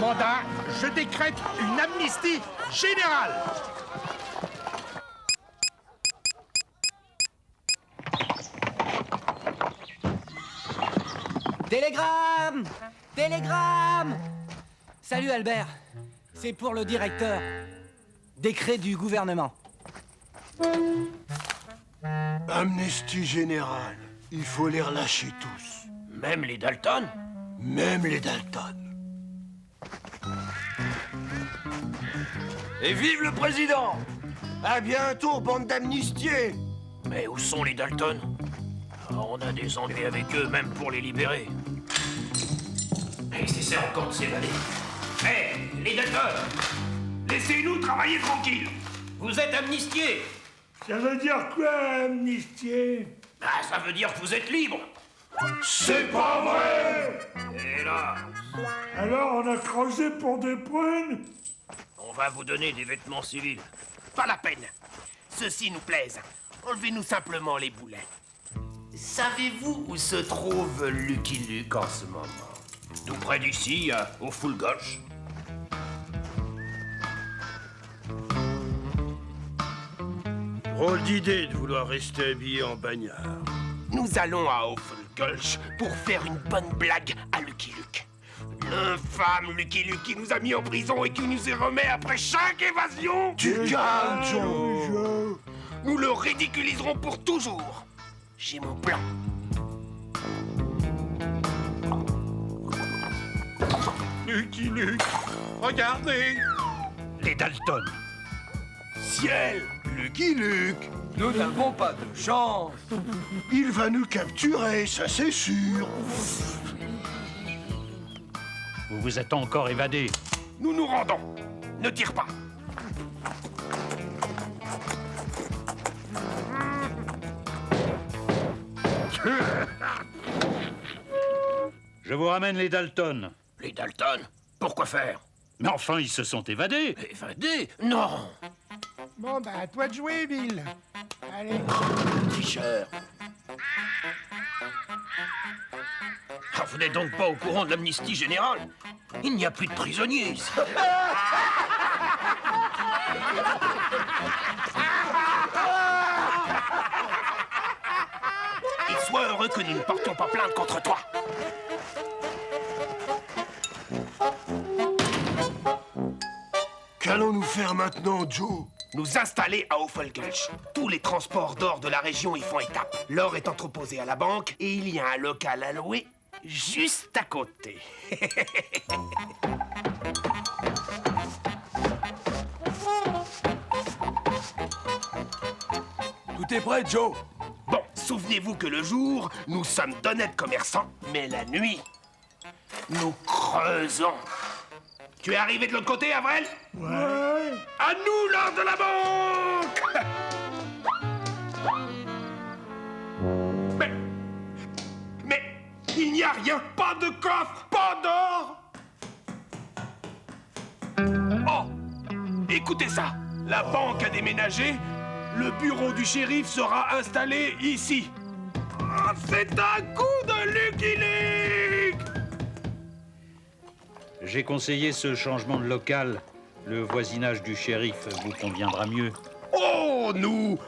Commandant, je décrète une amnistie générale. Télégramme! Télégramme! Salut Albert, c'est pour le directeur. Décret du gouvernement. Amnistie générale. Il faut les relâcher tous. Même les Dalton? Même les Dalton. Et vive le président! À bientôt, bande d'amnistiés. Mais où sont les Dalton? On a des ennuis avec eux, même pour les libérer. Et si c'est encore de s'évader? Hé, les Dalton! Laissez-nous travailler tranquille! Vous êtes amnistiés! Ça veut dire quoi, amnistier? Ah, ça veut dire que vous êtes libres! C'est pas vrai! Et là, Alors on a creusé pour des prunes? on va vous donner des vêtements civils. Pas la peine. Ceux-ci nous plaisent. Enlevez-nous simplement les boulets. Savez-vous où se trouve Lucky Luke en ce moment? Tout près d'ici, au full gauche. Drôle d'idée de vouloir rester habillé en bagnard. Nous allons à Awful Gulch pour faire une bonne blague à Lucky Luke. L'infâme Lucky Luke qui nous a mis en prison et qui nous y remet après chaque évasion. Tu calmes, Joe. Nous le ridiculiserons pour toujours. J'ai mon plan. Lucky Luke, regardez! Les Dalton. Ciel, Lucky Luke. Nous n'avons pas de chance. Il va nous capturer, ça c'est sûr. Vous vous êtes encore évadé. Nous nous rendons. Ne tire pas. Je vous ramène les Dalton. Les Dalton? Pourquoi faire? Mais enfin, ils se sont évadés. Évadés? Non! Bon, bah, à toi de jouer, Bill. Allez. Tricheur! Ah, vous n'êtes donc pas au courant de l'amnistie générale? Il n'y a plus de prisonniers ici. Et sois heureux que nous ne portions pas plainte contre toi. Qu'allons-nous faire maintenant, Joe? Nous installer à Awful Gulch. Tous les transports d'or de la région y font étape. L'or est entreposé à la banque et il y a un local à louer juste à côté. Tout est prêt, Joe. Bon, souvenez-vous que le jour, nous sommes d'honnêtes commerçants, mais la nuit, nous creusons. Tu es arrivé de l'autre côté, Avril? Ouais. À nous, l'or de la banque! Mais, il n'y a rien, pas de coffre, pas d'or! Oh, écoutez ça, la banque a déménagé, le bureau du shérif sera installé ici. Ah, c'est un coup de Lucky Luke! J'ai conseillé ce changement de local. Le voisinage du shérif vous conviendra mieux. Oh, nous!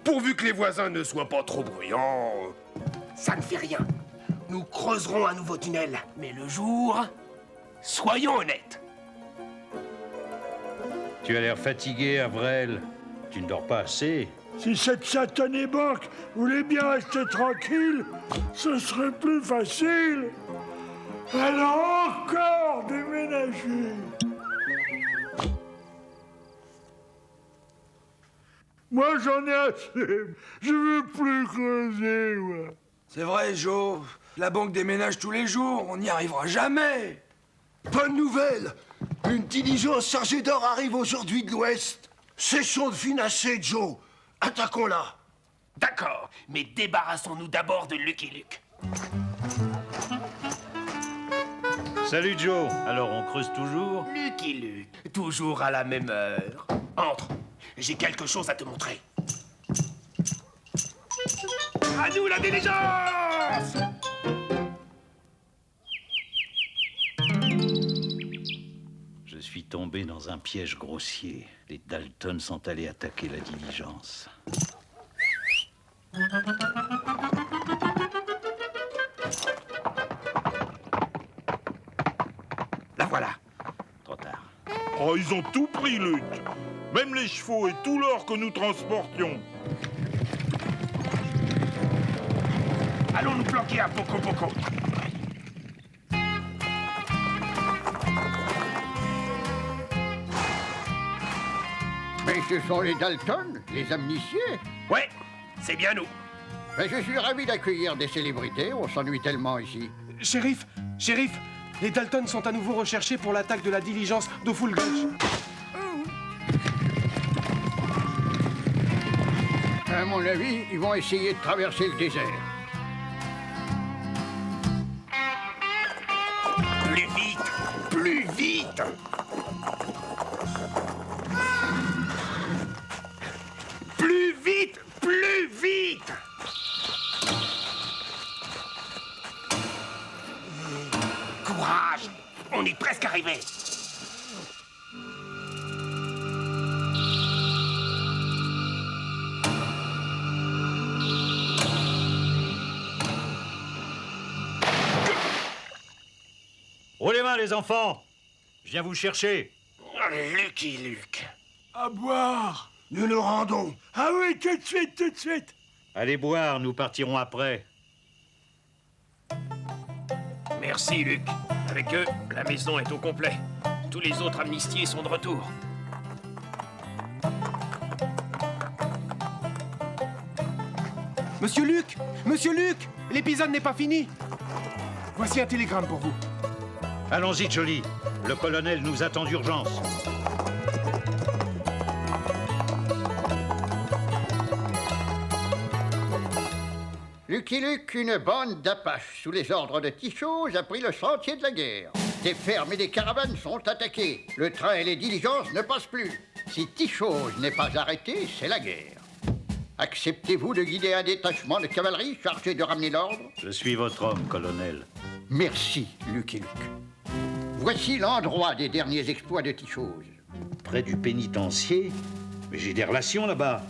Pourvu que les voisins ne soient pas trop bruyants. Ça ne fait rien. Nous creuserons un nouveau tunnel. Mais le jour, soyons honnêtes. Tu as l'air fatigué, Avrel. Tu ne dors pas assez. Si cette satanée banque voulait bien rester tranquille, ce serait plus facile. Elle a encore déménagé. Moi, j'en ai assez. Je veux plus creuser, moi. C'est vrai, Joe. La banque déménage tous les jours. On n'y arrivera jamais. Bonne nouvelle! Une diligence chargée d'or arrive aujourd'hui de l'Ouest. Cessons de finasser, Joe. Attaquons-la. D'accord, mais débarrassons-nous d'abord de Lucky Luke. Salut, Joe. Alors, on creuse toujours? Lucky Luke, toujours à la même heure. Entre, j'ai quelque chose à te montrer. À nous la diligence! tombé dans un piège grossier. Les Dalton sont allés attaquer la diligence. La voilà. Trop tard. Oh, ils ont tout pris, Luc. Même les chevaux et tout l'or que nous transportions. Allons nous planquer à Poco Poco. Mais ce sont les Dalton, les amnistiés. Ouais, c'est bien nous. Mais je suis ravi d'accueillir des célébrités, on s'ennuie tellement ici. Shérif, les Dalton sont à nouveau recherchés pour l'attaque de la diligence d'Ophul Gulch. À mon avis, ils vont essayer de traverser le désert. Plus vite, plus vite. Plus vite, plus vite. Courage, on est presque arrivé. Haut les mains, les enfants! Je viens vous chercher. Lucky Luke. À boire. Nous nous rendons. Ah oui, tout de suite, tout de suite. Allez boire, nous partirons après. Merci, Luc. Avec eux, la maison est au complet. Tous les autres amnistiés sont de retour. Monsieur Luc, l'épisode n'est pas fini. Voici un télégramme pour vous. Allons-y, Jolie. Le colonel nous attend d'urgence. Lucky Luke, une bande d'Apaches sous les ordres de Tichose a pris le sentier de la guerre. Des fermes et des caravanes sont attaquées. Le train et les diligences ne passent plus. Si Tichose n'est pas arrêté, c'est la guerre. Acceptez-vous de guider un détachement de cavalerie chargé de ramener l'ordre? Je suis votre homme, colonel. Merci, Lucky Luke. Voici l'endroit des derniers exploits de Tichose. Près du pénitencier? Mais j'ai des relations là-bas.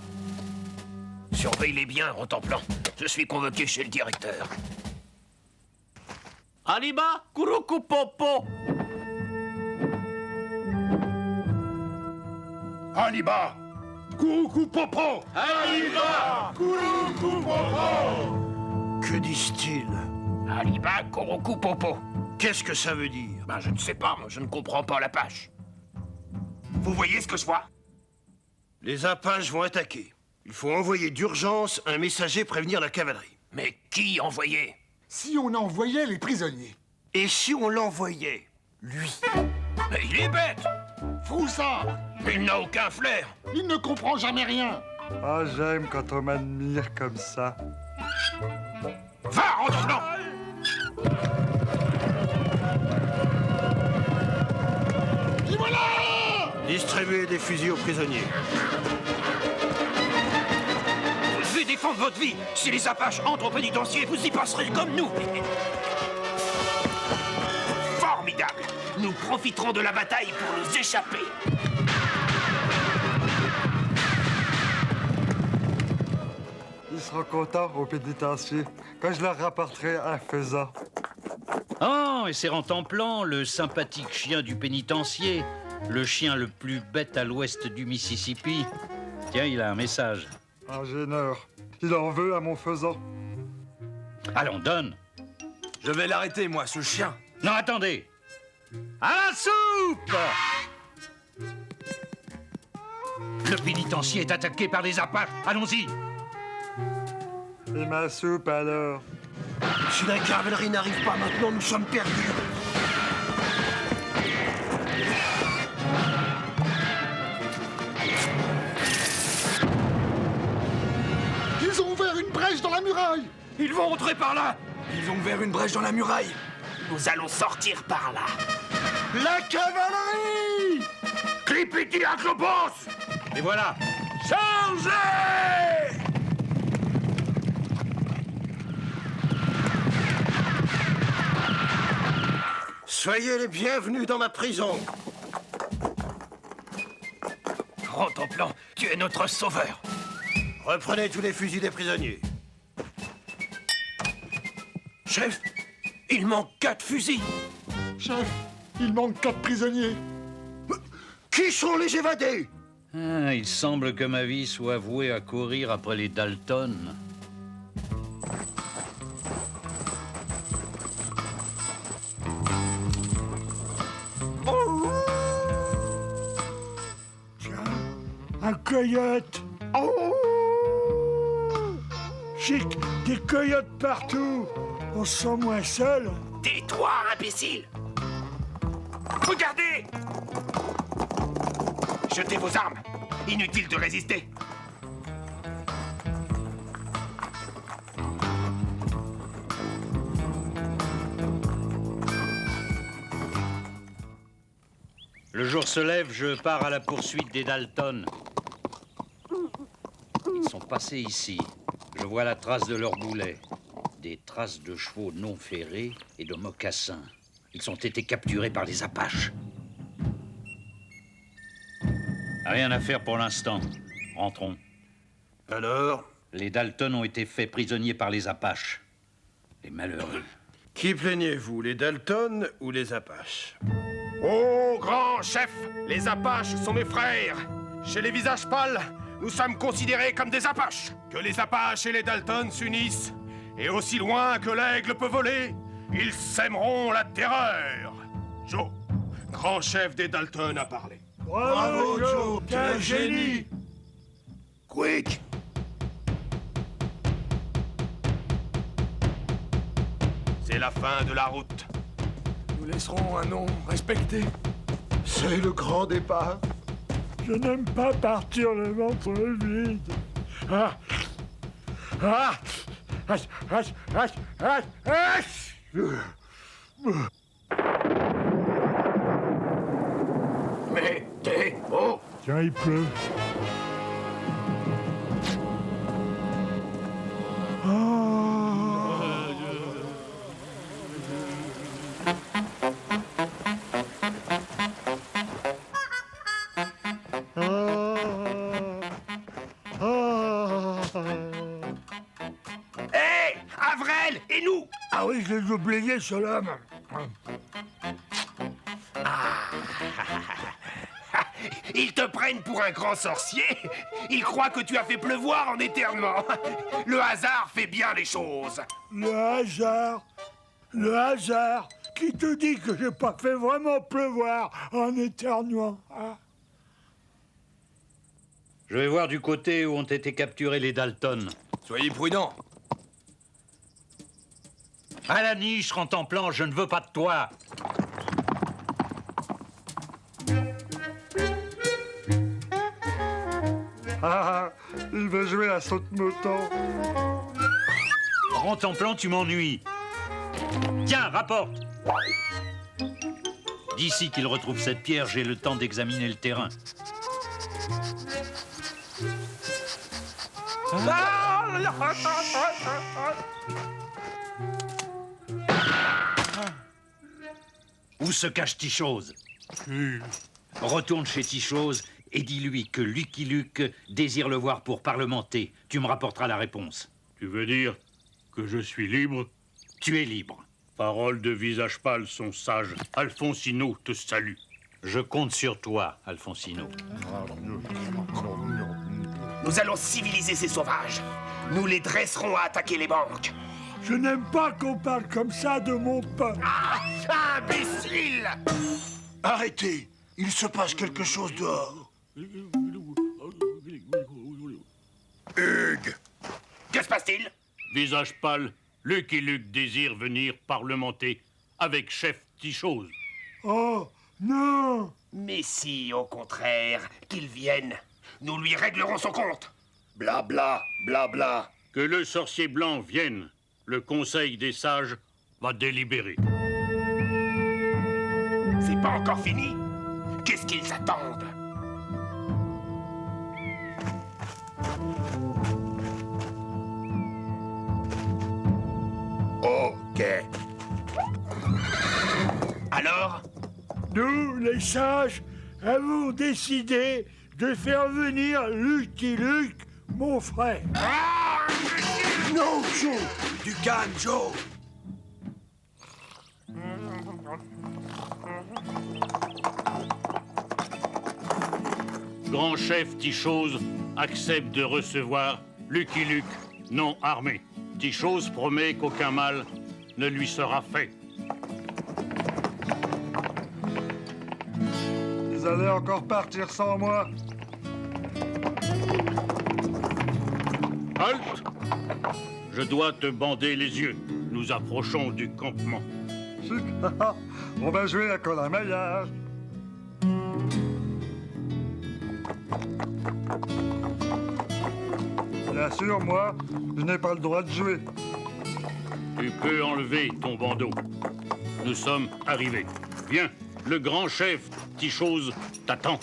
Surveille-les bien, Rotemplan. Je suis convoqué chez le directeur. Aliba, Kurukupopo. Aliba! Coucou Popo! Aliba! Coucou, Popo! Que disent-ils? Aliba Koroku Popo. Qu'est-ce que ça veut dire? Ben, je ne sais pas, moi, je ne comprends pas l'Apache. Vous voyez ce que je vois? Les Apaches vont attaquer. Il faut envoyer d'urgence un messager prévenir la cavalerie. Mais qui envoyait? Si on envoyait les prisonniers. Et si on l'envoyait? Lui. Mais il est bête! Froussard. Il n'a aucun flair! Il ne comprend jamais rien. Ah, j'aime quand on m'admire comme ça. Va, Rotemplan! Et voilà! Distribuez des fusils aux prisonniers. Vous devez défendre votre vie! Si les Apaches entrent au pénitencier, vous y passerez comme nous! Formidable! Nous profiterons de la bataille pour nous échapper! Ils seront contents au pénitencier quand je leur rapporterai un faisan. Oh, et c'est Rentemplan, le sympathique chien du pénitencier. Le chien le plus bête à l'ouest du Mississippi. Tiens, il a un message. Ingénieur, il en veut à mon faisan. Allons, donne. Je vais l'arrêter, moi, ce chien. Non, attendez. À la soupe! Le pénitencier est attaqué par les Apaches. Allons-y. Et ma soupe alors? Si la cavalerie n'arrive pas maintenant, nous sommes perdus. Ils ont ouvert une brèche dans la muraille. Ils vont entrer par là! Ils ont ouvert une brèche dans la muraille. Nous allons sortir par là! La cavalerie! Clipiti Aklopos! Et voilà. Chargez! Soyez les bienvenus dans ma prison. Rentemplant, tu es notre sauveur. Reprenez tous les fusils des prisonniers. Chef, il manque 4 fusils. Chef, il manque 4 prisonniers. Qui sont les évadés? Ah, il semble que ma vie soit vouée à courir après les Dalton. Tiens, un coyote. Oh! Chic, des coyotes partout. On se sent moins seul. Tais-toi, imbécile. Regardez! Jetez vos armes. Inutile de résister. Le jour se lève, je pars à la poursuite des Dalton. Ils sont passés ici. Je vois la trace de leurs boulets. Des traces de chevaux non ferrés et de mocassins. Ils ont été capturés par les Apaches. Rien à faire pour l'instant. Rentrons. Alors, Les Dalton ont été faits prisonniers par les Apaches. Les malheureux. qui plaignez-vous, les Dalton ou les Apaches? Oh, grand chef, les Apaches sont mes frères. Chez les visages pâles, nous sommes considérés comme des Apaches. Que les Apaches et les Dalton s'unissent, et aussi loin que l'aigle peut voler, ils sèmeront la terreur. Joe, grand chef des Dalton, a parlé. Bravo, Joe, t'es un génie. Quick! C'est la fin de la route. Nous laisserons un nom respecté. C'est le grand départ. Je n'aime pas partir le ventre vide. Ah! Ah! Ah! Ah! Ah! Ah! Ah! Mais t'es... Oh! Tiens, il pleut. Hé! Avrel! Et nous? Ah oui, je l'ai oublié, ce homme. Ils te prennent pour un grand sorcier. Ils croient que tu as fait pleuvoir en éternuant. Le hasard fait bien les choses. Le hasard. Le hasard. Qui te dit que j'ai pas fait vraiment pleuvoir en éternuant, hein? Je vais voir du côté où ont été capturés les Dalton. Soyez prudents. À la niche, Rentemplant, je ne veux pas de toi. Ah, il va jouer à saute-moto. Rentemplant, tu m'ennuies. Tiens, rapporte. D'ici qu'il retrouve cette pierre, j'ai le temps d'examiner le terrain. Où se cache Tichose? Retourne chez Tichose et dis-lui que Lucky Luke désire le voir pour parlementer. Tu me rapporteras la réponse. Tu veux dire que je suis libre? Tu es libre. Paroles de visage pâle sont sages. Alfonsino te salue. Je compte sur toi, Alfonsino. Nous allons civiliser ces sauvages. Nous les dresserons à attaquer les banques. Je n'aime pas qu'on parle comme ça de mon peuple. Ah, imbécile! Arrêtez! Il se passe quelque chose dehors. Hugues! Que se passe-t-il? Visage pâle, Lucky Luke désire venir parlementer avec chef Tichose. Oh, non! Mais si, au contraire, qu'il vienne. Nous lui réglerons son compte. Blabla, blabla. Que le sorcier blanc vienne. Le Conseil des sages va délibérer. C'est pas encore fini. Qu'est-ce qu'ils attendent? Ok. Alors? Nous, les sages, avons décidé de faire venir Lucky Luke, mon frère. Non, Joe! Du calme, Joe. Grand chef Tichose accepte de recevoir Lucky Luke, non armé. Tichose promet qu'aucun mal ne lui sera fait. Vous allez encore partir sans moi? Halte! Je dois te bander les yeux. Nous approchons du campement. On va jouer à Colin-Maillard. Bien sûr, moi, je n'ai pas le droit de jouer. Tu peux enlever ton bandeau. Nous sommes arrivés. Viens, le grand chef Tichose t'attend.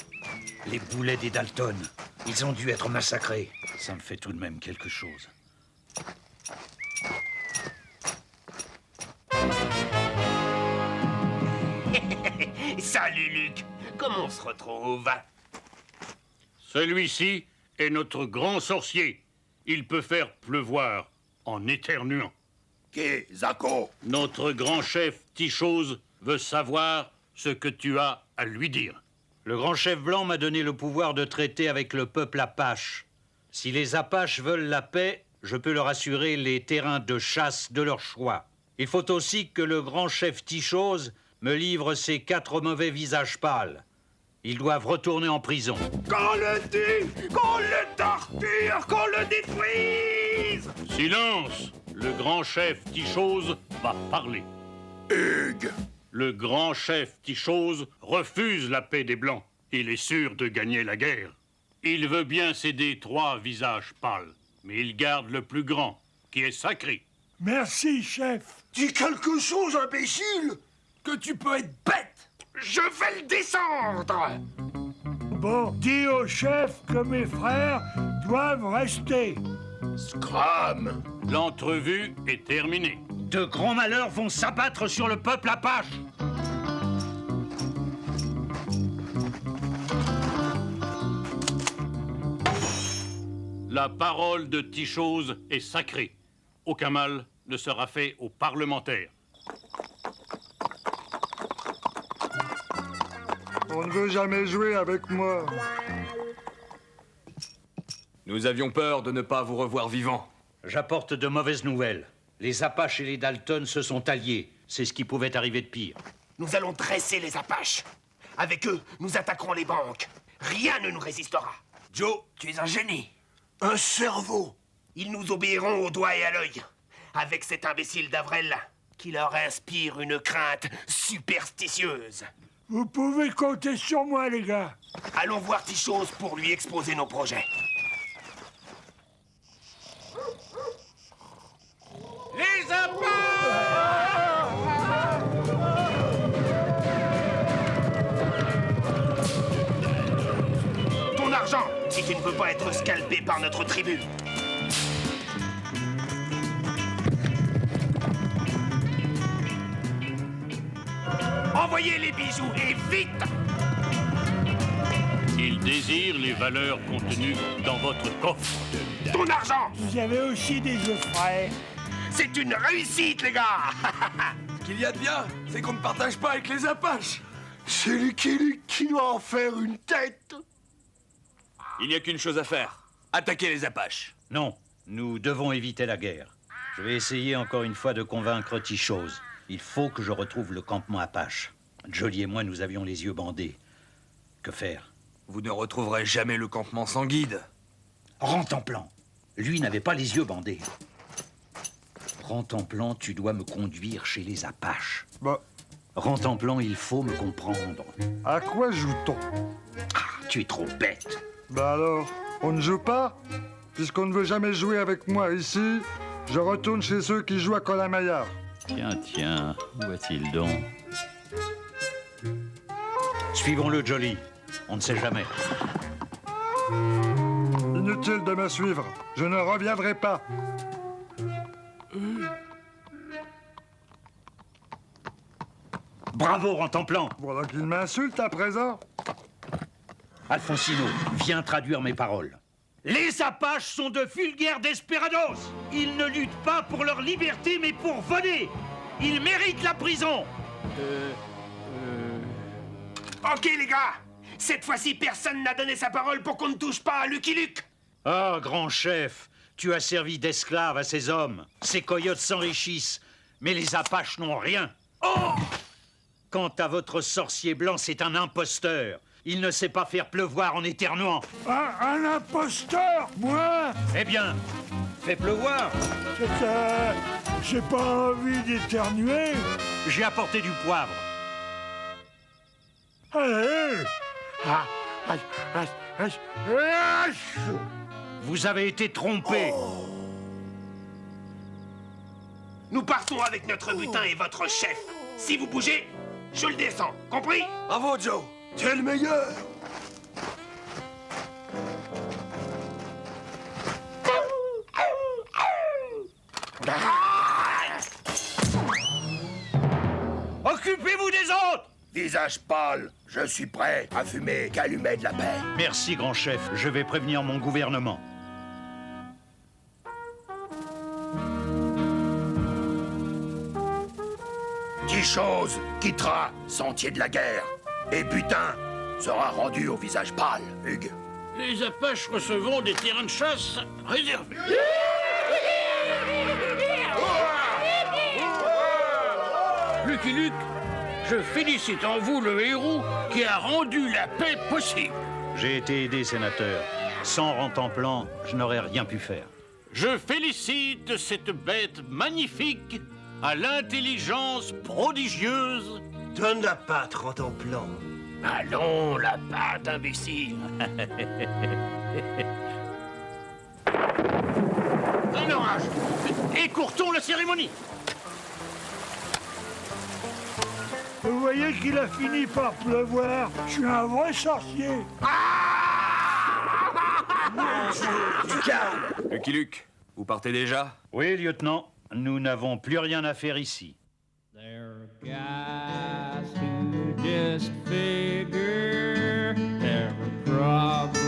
Les boulets des Dalton, ils ont dû être massacrés. Ça me fait tout de même quelque chose. Salut, Luc. Comment on se retrouve? Celui-ci est notre grand sorcier. Il peut faire pleuvoir en éternuant. Zako. Notre grand chef Tichose veut savoir ce que tu as à lui dire. Le grand chef blanc m'a donné le pouvoir de traiter avec le peuple Apache. Si les Apaches veulent la paix, je peux leur assurer les terrains de chasse de leur choix. Il faut aussi que le grand chef Tichose me livre ses 4 mauvais visages pâles. Ils doivent retourner en prison. Qu'on le tue, qu'on le torture, qu'on le détruise. Silence! Le grand chef Tichose va parler. Hugues. Le grand chef Tichose refuse la paix des Blancs. Il est sûr de gagner la guerre. Il veut bien céder 3 visages pâles, mais il garde le plus grand, qui est sacré. Merci, chef. Dis quelque chose, imbécile! Que tu peux être bête. Je vais le descendre. Bon, dis au chef que mes frères doivent rester. Scram. L'entrevue est terminée. De grands malheurs vont s'abattre sur le peuple Apache. La parole de Tichose est sacrée. Aucun mal ne sera fait aux parlementaires. On ne veut jamais jouer avec moi. Nous avions peur de ne pas vous revoir vivant. J'apporte de mauvaises nouvelles. Les Apaches et les Dalton se sont alliés. C'est ce qui pouvait arriver de pire. Nous allons dresser les Apaches. Avec eux, nous attaquerons les banques. Rien ne nous résistera. Joe, tu es un génie. Un cerveau! Ils nous obéiront au doigt et à l'œil. Avec cet imbécile d'Avrel qui leur inspire une crainte superstitieuse. Vous pouvez compter sur moi, les gars. Allons voir Tichose pour lui exposer nos projets. Les Apaches! Ton argent, si tu ne veux pas être scalpé par notre tribu. Envoyez les bijoux et vite! Il désire les valeurs contenues dans votre coffre. Ton argent! Vous avez aussi des œufs frais. C'est une réussite, les gars! Ce qu'il y a de bien, c'est qu'on ne partage pas avec les Apaches. C'est Lucky Luke qui doit en faire une tête! Il n'y a qu'une chose à faire. Attaquer les Apaches. Non, nous devons éviter la guerre. Je vais essayer encore une fois de convaincre Tichose. Il faut que je retrouve le campement Apache. Jolly et moi, nous avions les yeux bandés. Que faire? Vous ne retrouverez jamais le campement sans guide. Rentemplan. Lui n'avait pas les yeux bandés. Rentemplan, tu dois me conduire chez les Apaches. Bah, Rentemplan, il faut me comprendre. à quoi joue-t-on? Ah, tu es trop bête. Bah alors, on ne joue pas? Puisqu'on ne veut jamais jouer avec moi ici, je retourne chez ceux qui jouent à Colin-Maillard. Tiens, où est-il donc? Suivons-le, Jolly. On ne sait jamais. Inutile de me suivre. Je ne reviendrai pas. Bravo, Rentemplan. Voilà qu'il m'insulte à présent. Alfonsino, viens traduire mes paroles. Les Apaches sont de vulgaires desperados. Ils ne luttent pas pour leur liberté, mais pour voler. Ils méritent la prison. Ok, les gars. Cette fois-ci, personne n'a donné sa parole pour qu'on ne touche pas à Lucky Luke. Ah, grand chef, tu as servi d'esclave à ces hommes. Ces coyotes s'enrichissent, mais les Apaches n'ont rien. Oh! Quant à votre sorcier blanc, c'est un imposteur. Il ne sait pas faire pleuvoir en éternuant. Un imposteur, moi? Eh bien, fais pleuvoir. C'est que j'ai pas envie d'éternuer. J'ai apporté du poivre. Allez! Vous avez été trompé. Nous partons avec notre butin et votre chef. Si vous bougez, je le descends. Compris? Bravo, Joe. T'es le meilleur. Occupez-vous des autres! Visage pâle, je suis prêt à fumer calumet de la paix. Merci, grand chef. Je vais prévenir mon gouvernement. Tichose quittera Sentier de la Guerre. Et Butin sera rendu au visage pâle, Hugues. Les Apaches recevront des terrains de chasse réservés. Lucky Luke, je félicite en vous le héros qui a rendu la paix possible. J'ai été aidé, sénateur. Sans Rentemplant, je n'aurais rien pu faire. Je félicite cette bête magnifique à l'intelligence prodigieuse. Donne la patte, Rentemplant. Allons, la patte, imbécile. Un orage. Écourtons la cérémonie. Vous voyez qu'il a fini par pleuvoir. Je suis un vrai sorcier. Du calme. Lucky Luke, vous partez déjà? Oui, lieutenant. Nous n'avons plus rien à faire ici. There are guys who just figure there are problems